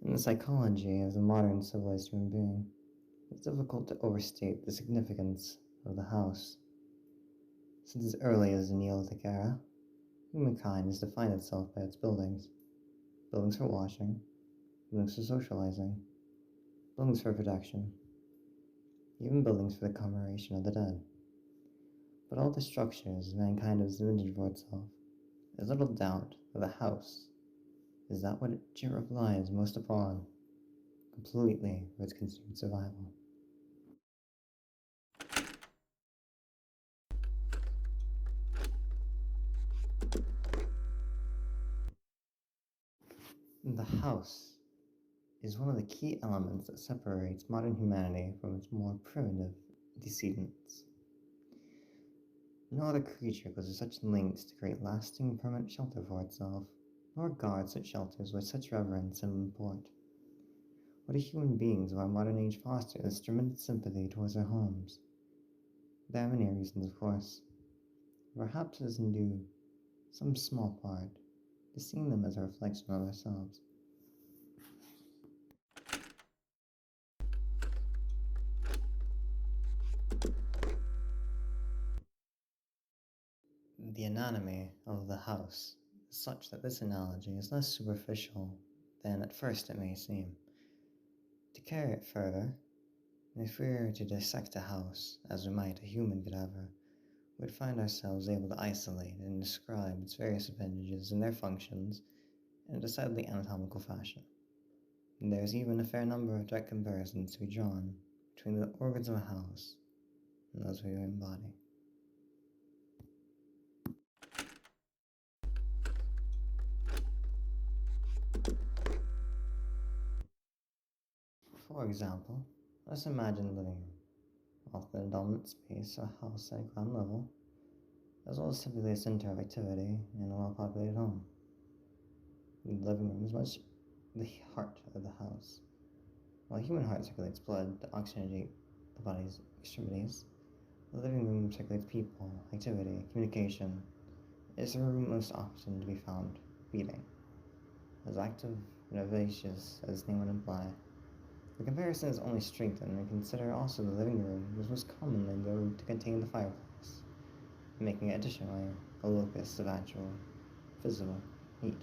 In the psychology of the modern civilized human being, it's difficult to overstate the significance of the house. Since as early as the Neolithic era, humankind has defined itself by its buildings. Buildings for washing, buildings for socializing, buildings for protection, even buildings for the commemoration of the dead. But all the structures mankind has invented for itself, there's little doubt that the house is that what it relies most upon, completely for its continued survival. The house is one of the key elements that separates modern humanity from its more primitive descendants. No other creature goes to such lengths to create lasting and permanent shelter for itself, nor guard such shelters with such reverence and import. What do human beings of our modern age foster this tremendous sympathy towards their homes? There are many reasons, of course. Perhaps it is in due some small part to seeing them as a reflection of ourselves. The anatomy of the house is such that this analogy is less superficial than at first it may seem. To carry it further, if we were to dissect a house as we might a human cadaver, we'd find ourselves able to isolate and describe its various appendages and their functions in a decidedly anatomical fashion. And there is even a fair number of direct comparisons to be drawn between the organs of a house and those of a human body. For example, let's imagine a living room, often a dominant space or house at ground level, as well as simply a center of activity in a well-populated home. The living room is much the heart of the house. While the human heart circulates blood to oxygenate the body's extremities, the living room circulates people, activity, communication. It is the room most often to be found beating, as active and vivacious as its name would imply. The comparison is only strengthened when we consider also the living room was most commonly known to contain the fireplace, making it additionally a locus of actual physical heat.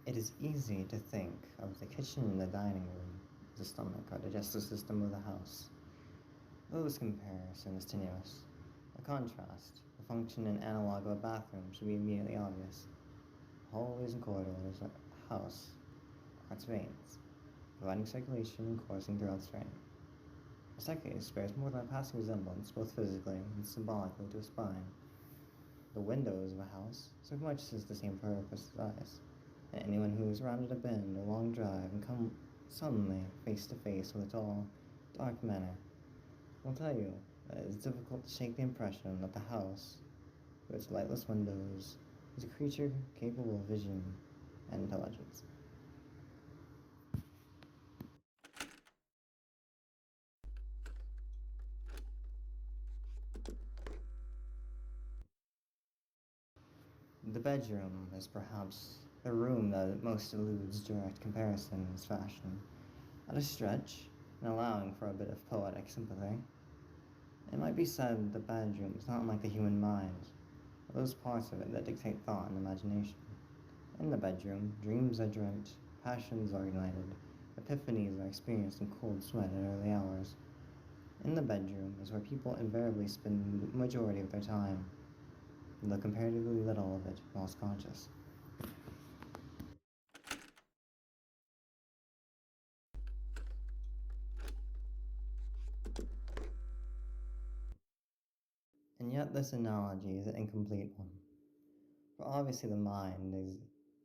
It is easy to think of the kitchen and the dining room as the stomach or digestive system of the house. Though this comparison is tenuous, the contrast, the function and analog of a bathroom should be immediately obvious. Hallways and corridors of the house are its veins, providing circulation and coursing throughout its frame. The staircase bears more than a passing resemblance, both physically and symbolically, to a spine. The windows of a house serve much as the same purpose as eyes, and anyone who has rounded a bend or long drive and come suddenly face to face with a tall, dark manor will tell you that it is difficult to shake the impression that the house, with its lightless windows, is a creature capable of vision and intelligence. The bedroom is perhaps the room that most eludes direct comparison in this fashion. At a stretch, and allowing for a bit of poetic sympathy, it might be said the bedroom is not unlike the human mind, or those parts of it that dictate thought and imagination. In the bedroom, dreams are dreamt, passions are ignited, epiphanies are experienced in cold sweat at early hours. In the bedroom is where people invariably spend the majority of their time, though comparatively little of it whilst conscious. And yet this analogy is an incomplete one. For obviously the mind is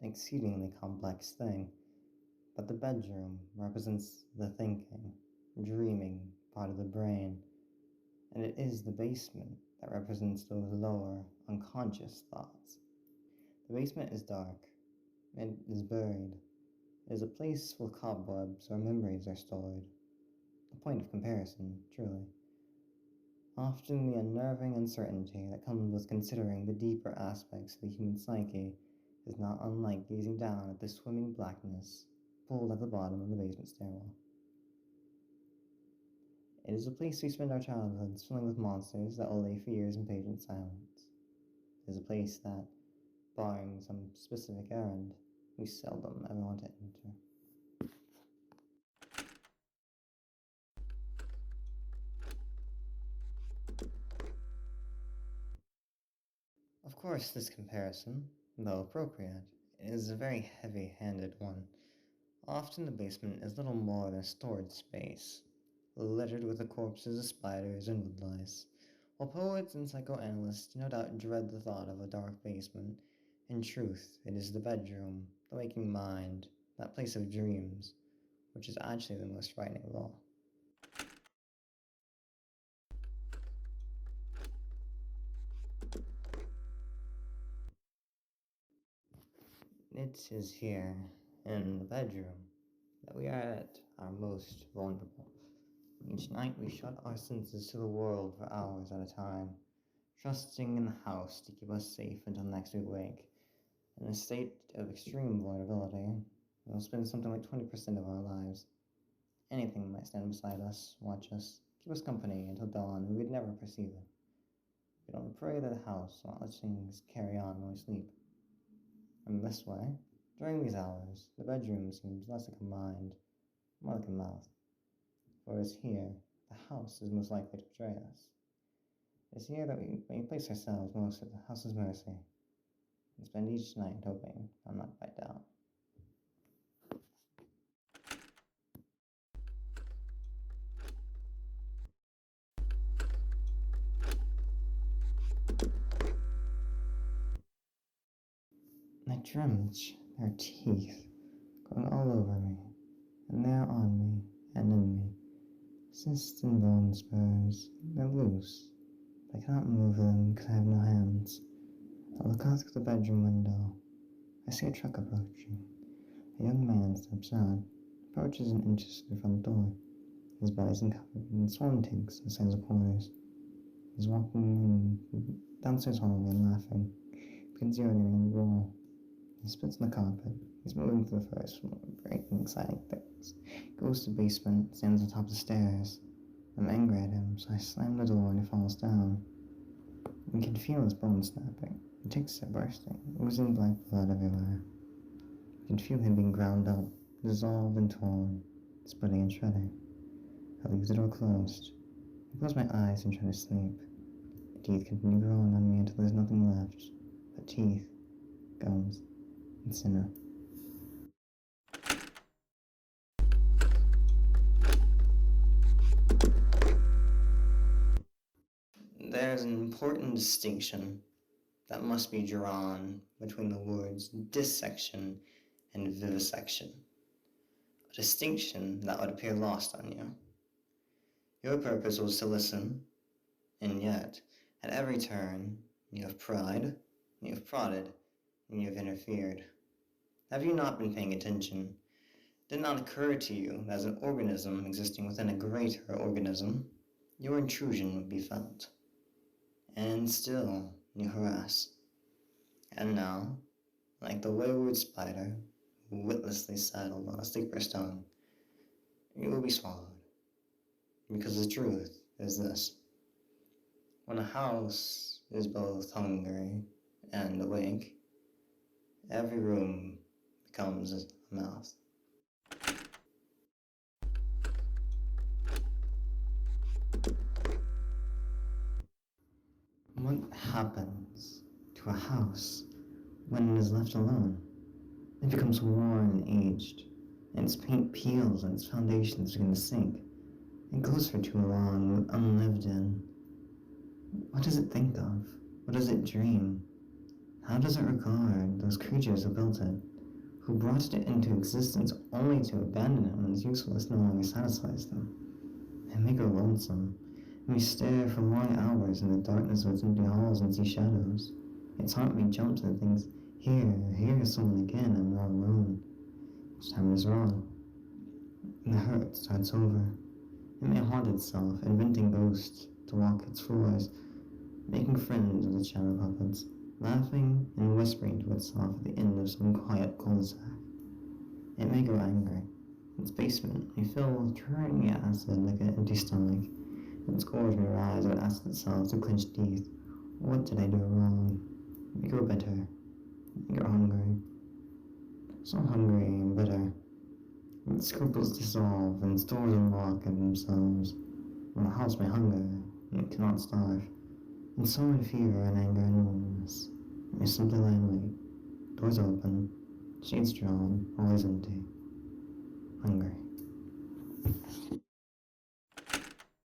an exceedingly complex thing, but the bedroom represents the thinking, dreaming part of the brain, and it is the basement that represents those lower, unconscious thoughts. The basement is dark, it is buried, it is a place full of cobwebs where memories are stored. A point of comparison, truly. Often the unnerving uncertainty that comes with considering the deeper aspects of the human psyche is not unlike gazing down at the swimming blackness pulled at the bottom of the basement stairwell. It is a place we spend our childhoods filling with monsters that will lay for years in patient silence. It is a place that, barring some specific errand, we seldom ever want to enter. Of course, this comparison, though appropriate, is a very heavy-handed one. Often the basement is little more than a storage space, littered with the corpses of spiders and woodlice. While poets and psychoanalysts no doubt dread the thought of a dark basement, in truth it is the bedroom, the waking mind, that place of dreams, which is actually the most frightening of all. It is here, in the bedroom, that we are at our most vulnerable. Each night we shut our senses to the world for hours at a time, trusting in the house to keep us safe until next we wake. In a state of extreme vulnerability, we'll spend something like 20% of our lives. Anything might stand beside us, watch us, keep us company until dawn, and we'd never perceive it. We don't pray that the house won't let things carry on when we sleep. In this way, during these hours, the bedroom seems less like a mind, more like a mouth. For it is here the house is most likely to betray us. It is here that we place ourselves most at the house's mercy, and spend each night hoping I'll not bite down. I dreamt their teeth going all over me, and they are on me and in me. Cysts and bone spurs, they're loose, but I cannot move them because I have no hands. I look out through the bedroom window. I see a truck approaching. A young man steps out, approaches and inches to the front door. His body's covered in swan ticks the size of quarters. He's walking downstairs hallway and laughing, begins urinating on the wall. He spits on the carpet. He's moving through the first floor, breaking exciting things. Goes to the basement, stands on top of the stairs. I'm angry at him, so I slam the door and he falls down. You can feel his bones snapping. The ticks are bursting, oozing black blood everywhere. You can feel him being ground up, dissolved and torn, splitting and shredding. I leave the door closed. I close my eyes and try to sleep. The teeth continue growing on me until there's nothing left but teeth, gums, and sinner. There's an important distinction that must be drawn between the words dissection and vivisection. A distinction that would appear lost on you. Your purpose was to listen, and yet, at every turn, you have pried, you have prodded, and you have interfered. Have you not been paying attention? Did it not occur to you that as an organism existing within a greater organism, your intrusion would be felt? And still, you harass. And now, like the wayward spider who witlessly settled on a sleeper stone, you will be swallowed. Because the truth is this: when a house is both hungry and awake, every room becomes a mouth. What happens to a house when it is left alone? It becomes worn and aged, and its paint peels and its foundations begin to sink. It goes for too long, unlived in. What does it think of? What does it dream? How does it regard those creatures who built it, who brought it into existence only to abandon it when its usefulness no longer satisfies them? They make her lonesome, and we stare for long hours in the darkness of its empty halls and see shadows. Its heartbeat jumps and thinks, here is someone again, I'm not alone. This time is wrong. And the hurt starts over. It may haunt itself, inventing ghosts, to walk its floors, making friends with the shadow puppets, laughing and whispering to itself at the end of some quiet cul-de-sac. It may grow angry. Its basement may fill with turning acid like an empty stomach. Its gorge may rise and ask itself through clenched teeth, what did I do wrong? It may grow bitter. It may grow hungry. So hungry and bitter. Its scruples dissolve and stores unlock of themselves. When the house may hunger, and it cannot starve. And so in fear and anger and loneliness, it may simply lie in wait. Doors open, shades drawn, always empty. Hungry.